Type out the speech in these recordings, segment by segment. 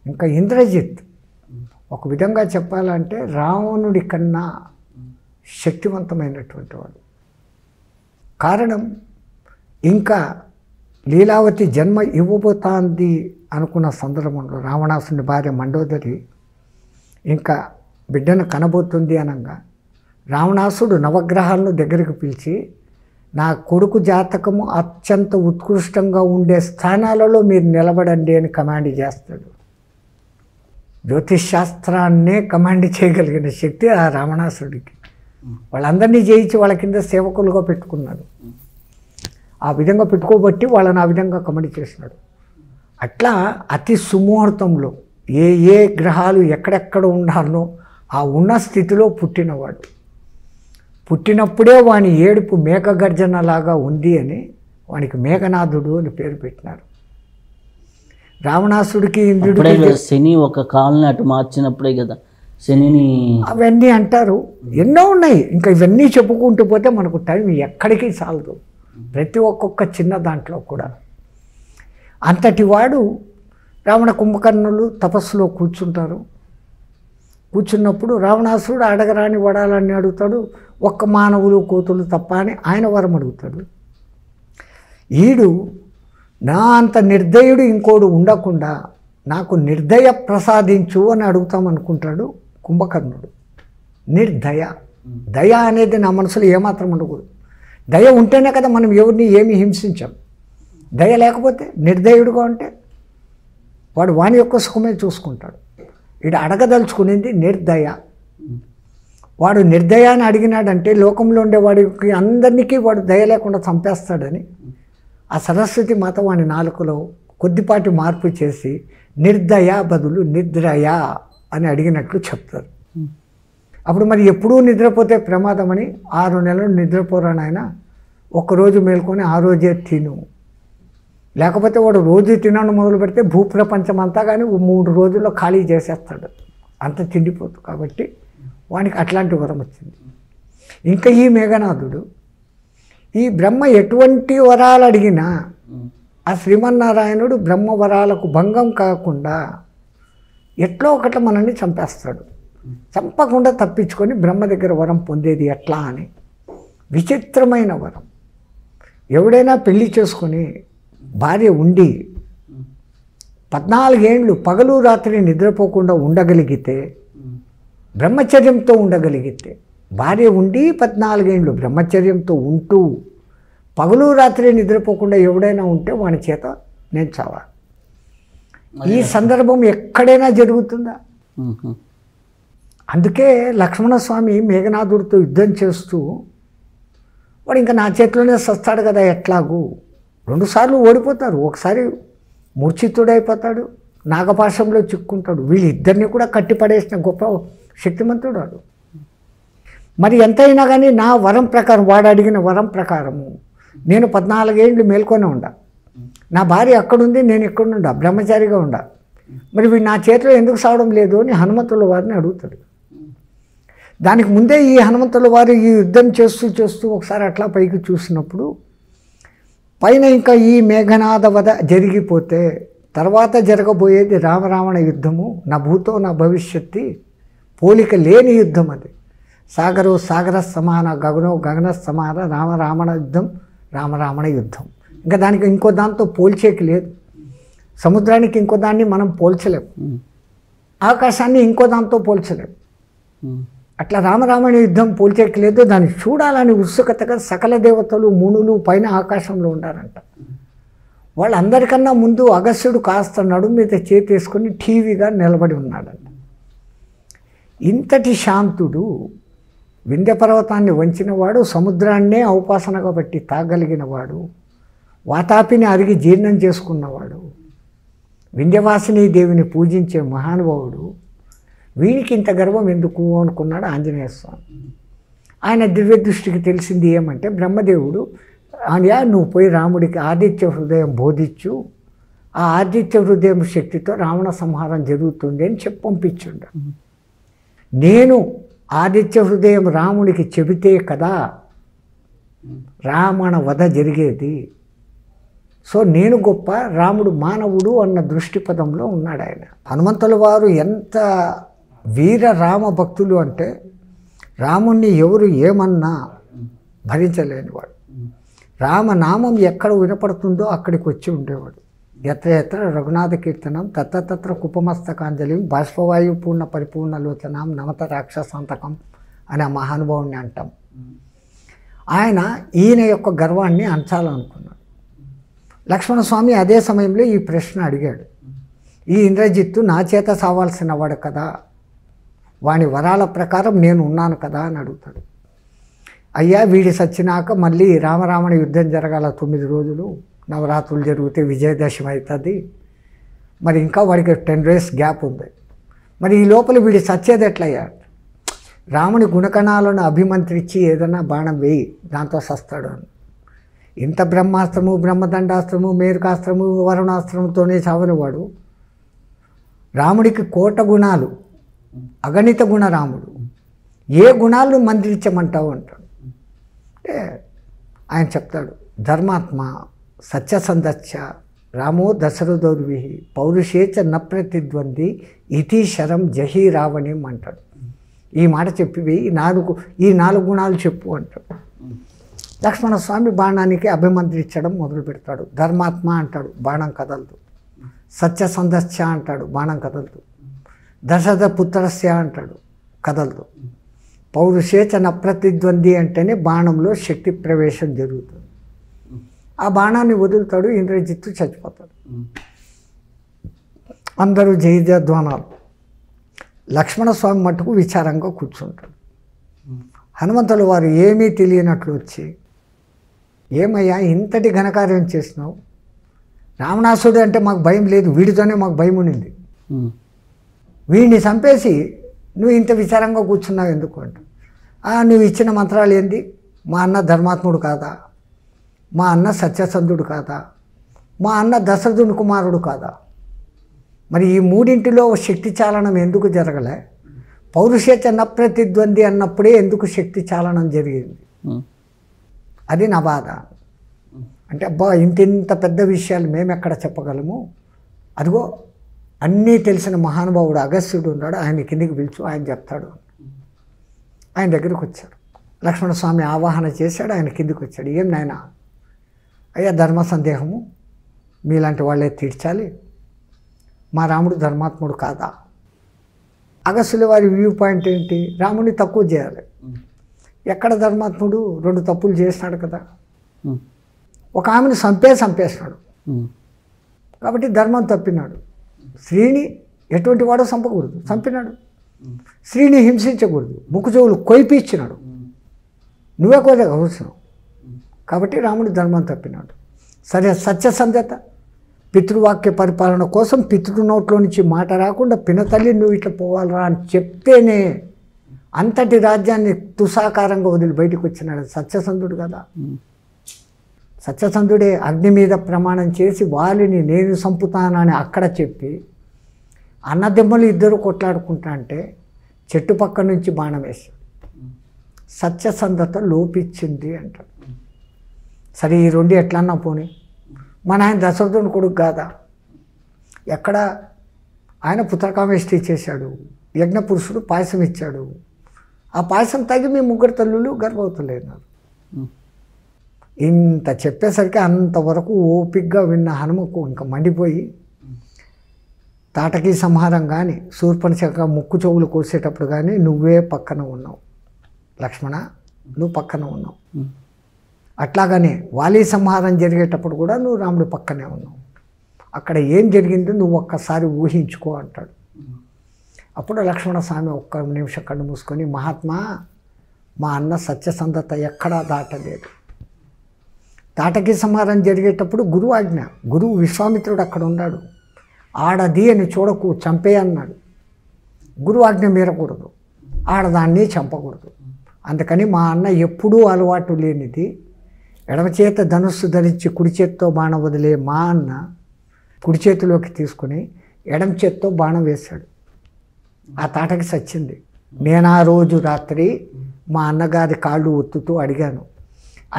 ఇంకా ఇంద్రజిత్ ఒక విధంగా చెప్పాలంటే రావణుడి కన్నా శక్తివంతమైనటువంటి వాడు. కారణం ఇంకా లీలావతి జన్మ ఇవ్వబోతోంది అనుకున్న సందర్భంలో రావణాసుని భార్య మండోదరి ఇంకా బిడ్డను కనబోతుంది అనగా రావణాసుడు నవగ్రహాలను దగ్గరికి పిలిచి నా కొడుకు జాతకము అత్యంత ఉత్కృష్టంగా ఉండే స్థానాలలో మీరు నిలబడండి అని కమాండ్ చేస్తాడు. జ్యోతిష్ శాస్త్రాన్నే కమాండ్ చేయగలిగిన శక్తి ఆ రావణాసుడికి. వాళ్ళందరినీ జయించి వాళ్ళ కింద సేవకులుగా పెట్టుకున్నాడు. ఆ విధంగా పెట్టుకోబట్టి వాళ్ళని ఆ విధంగా కమాండ్ చేసినాడు. అట్లా అతి సుముహూర్తంలో ఏ ఏ గ్రహాలు ఎక్కడెక్కడ ఉండాలనో ఆ ఉన్న స్థితిలో పుట్టినవాడు. పుట్టినప్పుడే వాని ఏడుపు మేఘగర్జనలాగా ఉంది అని వానికి మేఘనాథుడు అని పేరు పెట్టినారు. రావణాసుడికి ఇంద్రుడికి శని ఒక కాలుని అటు మార్చినప్పుడే కదా శనిని అవన్నీ అంటారు. ఎన్నో ఉన్నాయి. ఇంకా ఇవన్నీ చెప్పుకుంటూ పోతే మనకు టైం ఎక్కడికి చాలదు. ప్రతి ఒక్కొక్క చిన్న దాంట్లో కూడా అంతటి వాడు రావణ కుంభకర్ణులు తపస్సులో కూర్చుంటారు. కూర్చున్నప్పుడు రావణాసుడు అడగరాని వడాలని అడుగుతాడు. ఒక్క మానవులు కోతులు తప్ప అని ఆయన వరం అడుగుతాడు. ఈడు నా అంత నిర్దయుడు ఇంకోడు ఉండకుండా నాకు నిర్దయ ప్రసాదించు అని అడుగుతామనుకుంటాడు కుంభకర్ణుడు. నిర్దయ, దయ అనేది నా మనసులో ఏమాత్రం ఉండకూడదు. దయ ఉంటేనే కదా మనం ఎవరిని ఏమి హింసించాం. దయ లేకపోతే నిర్దయుడుగా ఉంటే వాడు వాని యొక్క సుఖమే చూసుకుంటాడు. వీడు అడగదలుచుకునేది నిర్దయ. వాడు నిర్దయాన్ని అడిగినాడంటే లోకంలో ఉండేవాడికి అందరికీ వాడు దయ లేకుండా చంపేస్తాడని ఆ సరస్వతి మాత వాని నాలుకలో కొద్దిపాటి మార్పు చేసి నిర్దయ బదులు నిద్రయ అని అడిగినట్లు చెప్తారు. అప్పుడు మరి ఎప్పుడూ నిద్రపోతే ప్రమాదమని 6 నెలలు నిద్రపోరానైనా ఒక్కరోజు మేల్కొని ఆ రోజే తిను, లేకపోతే వాడు రోజు తినడం మొదలు పెడితే భూప్రపంచం అంతా కానీ 3 రోజుల్లో ఖాళీ చేసేస్తాడు. అంత తిండిపోతు. కాబట్టి వానికి అట్లాంటి వరం వచ్చింది. ఇంకా ఈ మేఘనాథుడు ఈ బ్రహ్మ ఎటువంటి వరాలు అడిగినా ఆ శ్రీమన్నారాయణుడు బ్రహ్మ వరాలకు భంగం కాకుండా ఎట్లో ఒకట్ల మనల్ని చంపేస్తాడు. చంపకుండా తప్పించుకొని బ్రహ్మ దగ్గర వరం పొందేది ఎట్లా అని విచిత్రమైన వరం. ఎవడైనా పెళ్లి చేసుకొని భార్య ఉండి 14 ఏళ్ళు పగలు రాత్రి నిద్రపోకుండా ఉండగలిగితే, బ్రహ్మచర్యంతో ఉండగలిగితే, భార్య ఉండి 14 ఏళ్ళు బ్రహ్మచర్యంతో ఉంటూ పగలు రాత్రి నిద్రపోకుండా ఎవడైనా ఉంటే వాని చేత నేను చావా. ఈ సందర్భం ఎక్కడైనా జరుగుతుందా? అందుకే లక్ష్మణస్వామి మేఘనాథుడితో యుద్ధం చేస్తూ వాడు ఇంకా నా చేతిలోనే సస్తాడు కదా ఎట్లాగూ. 2 సార్లు ఓడిపోతారు. ఒకసారి మూర్ఛితుడైపోతాడు, నాగపాశంలో చిక్కుంటాడు. వీళ్ళిద్దరిని కూడా కట్టిపడేసిన గొప్ప శక్తిమంతుడు వాడు. మరి ఎంతైనా కానీ నా వరం ప్రకారం, వాడు అడిగిన వరం ప్రకారము నేను 14 ఏళ్ళు మేల్కొనే ఉండా. నా భార్య అక్కడుంది, నేను ఎక్కడుండా, బ్రహ్మచారిగా ఉండా. మరి వీడు నా చేతిలో ఎందుకు సావడం లేదు అని హనుమంతుల వారిని అడుగుతాడు. దానికి ముందే ఈ హనుమంతుల వారు ఈ యుద్ధం చేస్తూ చేస్తూ ఒకసారి అట్లా పైకి చూసినప్పుడు పైన ఇంకా ఈ మేఘనాథ వధ జరిగిపోతే తర్వాత జరగబోయేది రామరావణ యుద్ధము. నా భూతో నా భవిష్యత్తు పోలిక లేని యుద్ధం అది. సాగరో సాగర సమాన, గగనో గగన సమాన, రామరావణ యుద్ధం రామరావణ యుద్ధం. ఇంకా దానికి ఇంకో దాంతో పోల్చేకి లేదు. సముద్రానికి ఇంకో దాన్ని మనం పోల్చలేము, ఆకాశాన్ని ఇంకో దాంతో పోల్చలేము. అట్లా రామరావణ యుద్ధం పోల్చేకి లేదు. దాన్ని చూడాలని ఉత్సుకతగా సకల దేవతలు మునులు పైన ఆకాశంలో ఉండారంట. వాళ్ళందరికన్నా ముందు అగస్త్యుడు కాస్త నడుము మీద చేతేసుకొని టీవీగా నిలబడి ఉన్నాడంట. ఇంతటి శాంతుడు, వింధ్య పర్వతాన్ని వంచినవాడు, సముద్రాన్నే ఔపాసనగా బట్టి తాగలిగినవాడు, వాతాపిని అరిగి జీర్ణం చేసుకున్నవాడు, వింధ్యవాసిని దేవిని పూజించే మహానుభావుడు, వీనికి ఇంత గర్వం ఎందుకు అనుకున్నాడు ఆంజనేయ స్వామి. ఆయన దివ్య దృష్టికి తెలిసింది ఏమంటే, బ్రహ్మదేవుడు అయ్యా నువ్వు పోయి రాముడికి ఆదిత్య హృదయం బోధించు, ఆ ఆదిత్య హృదయం శక్తితో రావణ సంహారం జరుగుతుంది అని చెప్పి పంపించుండ. నేను ఆదిత్య హృదయం రాముడికి చెబితే కదా రావణ వధ జరిగేది. సో నేను గొప్ప, రాముడు మానవుడు అన్న దృష్టిపదంలో ఉన్నాడు ఆయన. హనుమంతుల వారు ఎంత వీర రామ భక్తులు అంటే రాముణ్ణి ఎవరు ఏమన్నా భరించలేనివాడు. రామనామం ఎక్కడ వినపడుతుందో అక్కడికి వచ్చి ఉండేవాడు. ఎత్ర ఎత్ర రఘునాథ కీర్తనం తత్ర కుపమస్తకాంజలి బాష్పవాయు పూర్ణ పరిపూర్ణలోచనం నమత రాక్షసాంతకం అని ఆ మహానుభావుని అంటాం. ఆయన ఈయన యొక్క గర్వాన్ని అంచాలనుకున్నాడు. లక్ష్మణస్వామి అదే సమయంలో ఈ ప్రశ్న అడిగాడు. ఈ ఇంద్రజిత్తు నా చేత సావాల్సిన వాడు కదా, వాని వరాల ప్రకారం నేను ఉన్నాను కదా అని అడుగుతాడు. అయ్యా వీడి సచ్చినాక మళ్ళీ రామరామణ యుద్ధం జరగాల 9 రోజులు, నవరాత్రులు జరిగితే విజయదశమి అవుతుంది, మరి ఇంకా వాడికి 10 days గ్యాప్ ఉంది, మరి ఈ లోపల వీడి సచ్చేది ఎట్లయ్యా? రాముని గుణకణాలను అభిమంత్రించి ఏదైనా బాణం వేయి, దాంతో సస్తాడు అని. ఇంత బ్రహ్మాస్త్రము, బ్రహ్మదండాస్త్రము, మేరుకాస్త్రము, వరుణాస్త్రముతోనే చావనివాడు రాముడికి 1,000,000 గుణాలు, అగణిత గుణ రాముడు, ఏ గుణాలను మంత్రించమంటావు అంటాడు. అంటే ఆయన చెప్తాడు, ధర్మాత్మ సత్యసంధచ్చ రామో దశరథోర్వి పౌరుషేచ న ప్రతిద్వంది ఇతి శరం జహీ రావణిం అంటాడు. ఈ మాట చెప్పి ఈ 4 గుణాలు చెప్పు అంటాడు. లక్ష్మణస్వామి బాణానికి అభిమంత్రించడం మొదలు పెడతాడు. ధర్మాత్మ అంటాడు, బాణం కదలదు. సత్యసంధశ్చ అంటాడు, బాణం కదలదు. దశరథ పుత్రస్య అంటాడు, కదలదు. పౌరుషేచ న ప్రతిద్వంది అంటేనే బాణంలో శక్తి ప్రవేశం జరుగుతుంది. ఆ బాణాన్ని వదులుతాడు, ఇంద్రజిత్తు చచ్చిపోతాడు. అందరూ జయజయధ్వానాలు. లక్ష్మణస్వామి మట్టుకు విచారంగా కూర్చుంటాడు. హనుమంతుల వారు ఏమీ తెలియనట్లు వచ్చి, ఏమయ్యా ఇంతటి ఘనకార్యం చేసినావు? రావణాసుడు అంటే మాకు భయం లేదు, వీడితోనే మాకు భయం ఉండింది, వీడిని చంపేసి నువ్వు ఇంత విచారంగా కూర్చున్నావు ఎందుకు అంట. నువ్వు ఇచ్చిన మంత్రాలు ఏంది? మా అన్న ధర్మాత్ముడు కాదా? మా అన్న సత్యసంధుడు కాదా? మా అన్న దశరథుని కుమారుడు కాదా? మరి ఈ మూడింటిలో శక్తి చాలనం ఎందుకు జరగలే? పౌరుషేచ న ప్రతిద్వంది అన్నప్పుడే ఎందుకు శక్తి చాలనం జరిగింది? అది నా బాధ. అంటే అబ్బా ఇంత పెద్ద విషయాలు మేము ఎక్కడ చెప్పగలము? అదిగో అన్నీ తెలిసిన మహానుభావుడు అగస్త్యుడు ఉన్నాడు, ఆయన కిందికి పిలుచు, ఆయన చెప్తాడు. ఆయన దగ్గరికి వచ్చాడు. లక్ష్మణస్వామి ఆవాహన చేశాడు, ఆయన కిందికి వచ్చాడు. ఏం నాయనా? అయ్యా ధర్మ సందేహము మీలాంటి వాళ్ళే తీర్చాలి, మా రాముడు ధర్మాత్ముడు కాదా? అగస్త్యుల వారి వ్యూ పాయింట్ ఏంటి? రాముడిని తక్కువ చేయాలి. ఎక్కడ ధర్మాత్ముడు? 2 తప్పులు చేసినాడు కదా. ఒక ఆమెను చంపేసినాడు కాబట్టి ధర్మం తప్పినాడు. స్త్రీని ఎటువంటి వాడో చంపకూడదు, చంపినాడు. స్త్రీని హింసించకూడదు, ముక్కు చెవులు కొయిపించినాడు, నువ్వే కోరవలసినావు కాబట్టి రాముడు ధర్మం తప్పినాడు. సరే సత్యసంధత, పితృవాక్య పరిపాలన కోసం పితృ నోట్లో నుంచి మాట రాకుండా పినతల్లి నువ్వు ఇట్లా పోవాలరా అని చెప్తేనే అంతటి రాజ్యాన్ని తుసాకారంగా వదిలి బయటకు వచ్చినాడు. సత్యసంధుడు కదా. సత్యసంధుడే అగ్ని మీద ప్రమాణం చేసి వాలిని నేను చంపుతానని అక్కడ చెప్పి అన్నదెమ్మలు ఇద్దరు కొట్లాడుకుంటా అంటే చెట్టు పక్క నుంచి బాణం వేశాడు. సత్యసంధత లోపించింది అంటాడు. సరే ఈ 2 ఎట్లన్నా పోనీ, మన ఆయన దశరథుని కొడుకు కాదా? ఎక్కడ ఆయన పుత్రకామేష్టి చేశాడు, యజ్ఞపురుషుడు పాయసం ఇచ్చాడు, ఆ పాయసం తాగి మీ 3 తల్లులు గర్భవతులైనారు. ఇంత చెప్పేసరికి అంతవరకు ఓపిగ్గా విన్న హనుమకు ఇంకా మండిపోయి తాటకీ సంహారం కానీ శూర్పణఖ ముక్కు చెవులు కోసేటప్పుడు కానీ నువ్వే పక్కన ఉన్నావు లక్ష్మణ, నువ్వు పక్కన ఉన్నావు. అట్లాగనే వాలి సంహారం జరిగేటప్పుడు కూడా నువ్వు రాముడి పక్కనే ఉన్నావు. అక్కడ ఏం జరిగిందో నువ్వు ఒక్కసారి ఊహించుకో అంటాడు. అప్పుడు లక్ష్మణ స్వామి 1 నిమిషం కళ్ళు మూసుకొని, మహాత్మా మా అన్న సత్యసంధత ఎక్కడా దాటలేదు. తాటకీ సంహారం జరిగేటప్పుడు గురువు ఆజ్ఞ, గురువు విశ్వామిత్రుడు అక్కడ ఉన్నాడు. ఆడది అని చూడకు, చంపే అన్నాడు. గురువు ఆజ్ఞ మీరకూడదు, ఆడదాన్ని చంపకూడదు. అందుకని మా అన్న ఎప్పుడూ అలవాటు లేనిది ఎడమ చేత ధనుస్సు ధరించి కుడి చేత్తో బాణం వదిలే మా అన్న కుడి చేతిలోకి తీసుకుని ఎడమ చేత్తో బాణం వేశాడు. ఆ తాటకి సచ్చింది. నేను ఆ రోజు రాత్రి మా అన్నగారి కాళ్ళు ఒత్తుతూ అడిగాను,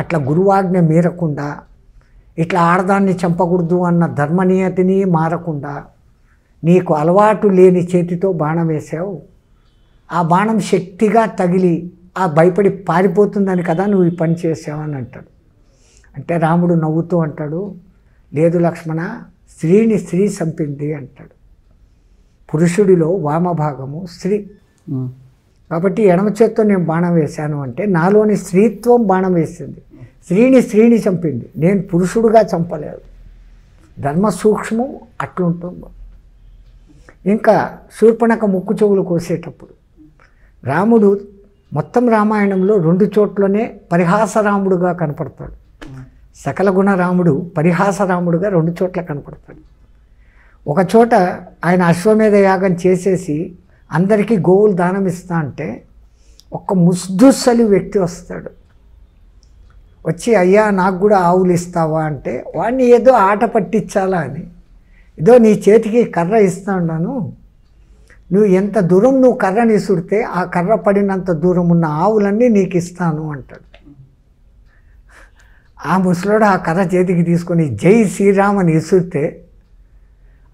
అట్లా గురువాజ్ఞ మీరకుండా ఇట్లా ఆడదాన్ని చంపకూడదు అన్న ధర్మనియతిని మారకుండా నీకు అలవాటు లేని చేతితో బాణం వేసావు. ఆ బాణం శక్తిగా తగిలి ఆ భయపడి పారిపోతుందని కదా నువ్వు ఈ పని చేసావని అంటాడు. అంటే రాముడు నవ్వుతూ అంటాడు, లేదు లక్ష్మణ, స్త్రీని స్త్రీ చంపింది అంటాడు. పురుషుడిలో వామభాగము స్త్రీ. కాబట్టి ఎడమ చేత్తో నేను బాణం వేశాను అంటే నాలోని స్త్రీత్వం బాణం వేసింది. స్త్రీని చంపింది, నేను పురుషుడుగా చంపలేదు. ధర్మ సూక్ష్మం అట్లుంటుంది. ఇంకా శూర్పణఖ ముక్కు చెవులు కోసేటప్పుడు రాముడు మొత్తం రామాయణంలో 2 చోట్లనే పరిహాసరాముడుగా కనపడతాడు. సకల గుణ రాముడు పరిహాసరాముడుగా 2 చోట్ల కనపడతాడు. ఒక చోట ఆయన అశ్వమేధ యాగం చేసేసి అందరికీ గోవులు దానం ఇస్తా అంటే ఒక ముస్దుసలి వ్యక్తి వస్తాడు. వచ్చి అయ్యా నాకు కూడా ఆవులు ఇస్తావా అంటే వాడిని ఏదో ఆట పట్టించాలా అని, ఏదో నీ చేతికి కర్ర ఇస్తా ఉన్నాను, నువ్వు ఎంత దూరం నువ్వు కర్రని ఇసుడితే ఆ కర్ర పడినంత దూరం ఉన్న ఆవులన్నీ నీకు ఇస్తాను అంటాడు. ఆ ముసలోడు ఆ కర్ర చేతికి తీసుకొని జై శ్రీరామ్ అని ఇసుడితే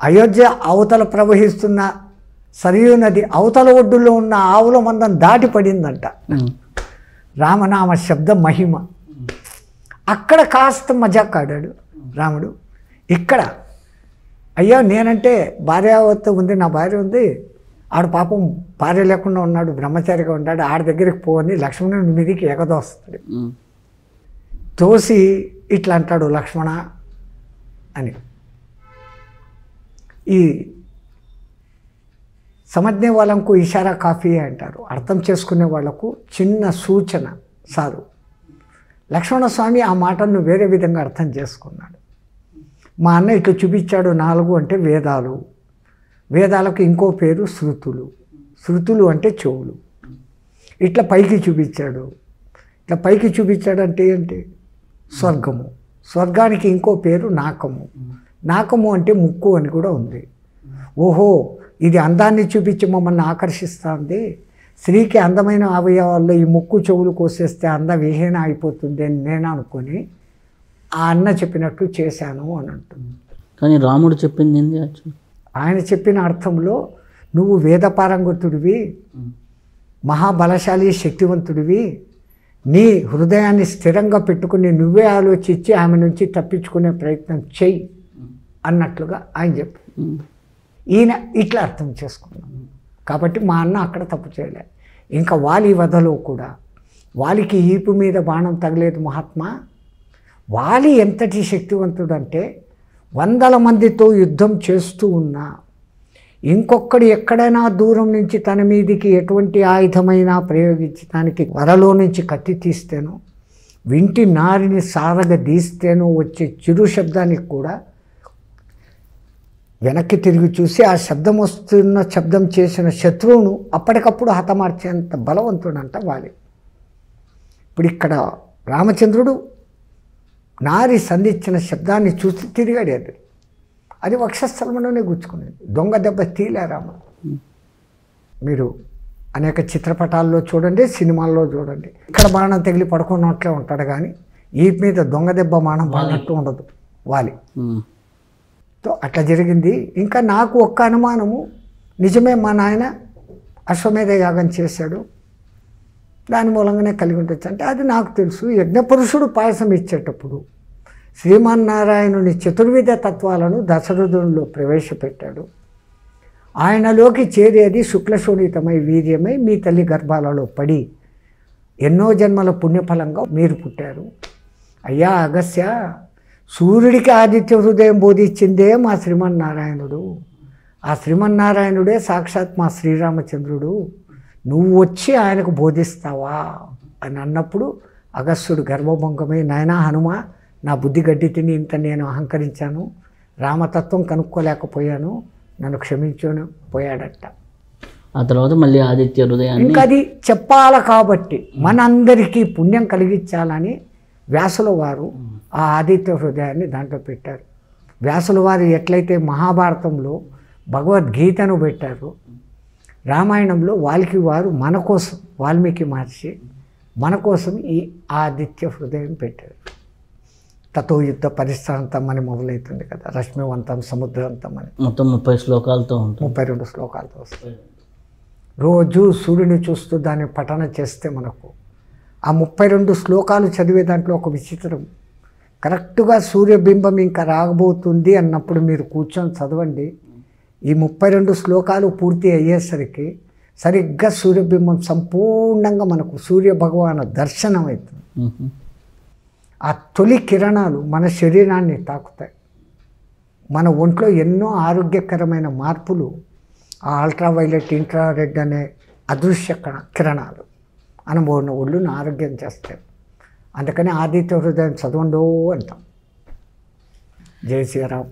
అయోధ్య అవతల ప్రవహిస్తున్న సరియు నది అవతల ఒడ్డులో ఉన్న ఆవుల మందం దాటి పడిందంట. రామనామ శబ్ద మహిమ. అక్కడ కాస్త మజాక్ ఆడాడు రాముడు. ఇక్కడ అయ్యా నేనంటే భార్యావతి ఉంది, నా భార్య ఉంది, ఆడ పాపం భార్య లేకుండా ఉన్నాడు, బ్రహ్మచారిగా ఉన్నాడు, ఆడ దగ్గరికి పోని లక్ష్మణుని మీదికి ఎగదోస్తాడు. తోసి ఇట్లా అంటాడు లక్ష్మణ అని. ఈ సమజ్ఞ వాళ్ళకు ఇషారా కాఫీ అంటారు, అర్థం చేసుకునే వాళ్లకు చిన్న సూచన సారు. లక్ష్మణస్వామి ఆ మాటను వేరే విధంగా అర్థం చేసుకున్నాడు. మా అన్న ఇట్లా చూపించాడు 4 అంటే వేదాలు, వేదాలకు ఇంకో పేరు శృతులు, శృతులు అంటే చెవులు. ఇట్లా పైకి చూపించాడు, ఇట్లా పైకి చూపించాడు అంటే ఏంటి? స్వర్గము. స్వర్గానికి ఇంకో పేరు నాకము, నాకము అంటే ముక్కు అని కూడా ఉంది. ఓహో ఇది అందాన్ని చూపించి మమ్మల్ని ఆకర్షిస్తుంది, స్త్రీకి అందమైన అవయవాల్లో ఈ ముక్కు చెవులు కోసేస్తే అందవిహీన అయిపోతుంది అని నేను అనుకొని ఆ అన్న చెప్పినట్టు చేశాను అని అంటుంది. కానీ రాముడు చెప్పింది ఏంది? ఆయన చెప్పిన అర్థంలో నువ్వు వేదపారంగతుడివి, మహాబలశాలి శక్తివంతుడివి, నీ హృదయాన్ని స్థిరంగా పెట్టుకుని నువ్వే ఆలోచించి ఆమె నుంచి తప్పించుకునే ప్రయత్నం చెయ్యి అన్నట్లుగా ఆయన చెప్పి ఈయన ఇట్లా అర్థం చేసుకున్నాం. కాబట్టి మా అన్న అక్కడ తప్పు చేయలే. ఇంకా వాలి వధలో కూడా వాలికి ఈపు మీద బాణం తగలేదు మహాత్మా. వాలి ఎంతటి శక్తివంతుడు అంటే 100 మందితో యుద్ధం చేస్తూ ఉన్నా ఇంకొకడు ఎక్కడైనా దూరం నుంచి తన మీదికి ఎటువంటి ఆయుధమైనా ప్రయోగించడానికి వరలో నుంచి కత్తి తీస్తేనో వింటి నారిని సారగదీస్తేనో వచ్చే చిరు శబ్దానికి కూడా వెనక్కి తిరిగి చూసి ఆ శబ్దం వస్తున్న శబ్దం చేసిన శత్రువును అప్పటికప్పుడు హతమార్చేంత బలవంతుడంట వాలి. ఇప్పుడు ఇక్కడ రామచంద్రుడు నారి సంధించిన శబ్దాన్ని చూసి తిరిగాడు. అది వక్షస్థలంలోనే గుచ్చుకునేది. దొంగ దెబ్బ తీలే రామ. మీరు అనేక చిత్రపటాల్లో చూడండి, సినిమాల్లో చూడండి, ఇక్కడ బాణం తగిలి పడుకున్నట్లే ఉంటాడు కానీ ఈ మీద దొంగ దెబ్బ బాణం పడినట్టు ఉండదు వాలి. తో అట్లా జరిగింది. ఇంకా నాకు ఒక్క అనుమానము, నిజమే మా నాయన అశ్వమేధ యాగం చేశాడు, దాని మూలంగానే కలిగి ఉండొచ్చు అంటే అది నాకు తెలుసు. యజ్ఞపురుషుడు పాయసం ఇచ్చేటప్పుడు శ్రీమన్నారాయణుని చతుర్విధ తత్వాలను దశరథునిలో ప్రవేశపెట్టాడు. ఆయనలోకి చేరేది శుక్లశోణితమై వీర్యమై మీ తల్లి గర్భాలలో పడి ఎన్నో జన్మల పుణ్యఫలంగా మీరు పుట్టారు. అయ్యా అగస్య, సూర్యుడికి ఆదిత్య హృదయం బోధించిందే మా శ్రీమన్నారాయణుడు. ఆ శ్రీమన్నారాయణుడే సాక్షాత్ మా శ్రీరామచంద్రుడు. నువ్వు వచ్చి ఆయనకు బోధిస్తావా అని అన్నప్పుడు అగస్త్యుడు గర్వభంగమై, నాయనా హనుమ, నా బుద్ధి గడ్డి తిని ఇంత నేను అహంకరించాను, రామతత్వం కనుక్కోలేకపోయాను, నన్ను క్షమించుని పోయాడట. ఆ తర్వాత మళ్ళీ ఆదిత్య హృదయాన్ని ఇంకా అది చెప్పాలి కాబట్టి మనందరికీ పుణ్యం కలిగించాలని వ్యాసుల వారు ఆ ఆదిత్య హృదయాన్ని దాంట్లో పెట్టారు. వ్యాసుల వారు ఎట్లయితే మహాభారతంలో భగవద్గీతను పెట్టారు, రామాయణంలో వాల్మీకి వారు మన కోసం, వాల్మీకి మహర్షి మన కోసం ఈ ఆదిత్య హృదయం పెట్టారు. తతో యుద్ధ పరిస్థాంతం అని మొదలవుతుంది కదా, రశ్మివంతం సముద్రవంతం అని మొత్తం 30 శ్లోకాలతో ఉంటుంది. 32 శ్లోకాలతో వస్తాయి. రోజు సూర్యుని చూస్తూ దాన్ని పఠన చేస్తే మనకు ఆ 32 శ్లోకాలు చదివే దాంట్లో ఒక విచిత్రం, కరెక్ట్గా సూర్యబింబం ఇంకా రాబోతుంది అన్నప్పుడు మీరు కూర్చొని చదవండి. ఈ 32 శ్లోకాలు పూర్తి అయ్యేసరికి సరిగ్గా సూర్యబింబం సంపూర్ణంగా మనకు సూర్య భగవాను దర్శనం అవుతుంది. ఆ తొలి కిరణాలు మన శరీరాన్ని తాకుతాయి. మన ఒంట్లో ఎన్నో ఆరోగ్యకరమైన మార్పులు ఆ అల్ట్రావైలెట్ ఇంట్రారెడ్ అనే అదృశ్య కిరణాలు అనుభవం ఒళ్ళును ఆరోగ్యం చేస్తాయి. అందుకని ఆదిత్య హృదయం చదవండో అంటాం. జై శ్రీరామ్.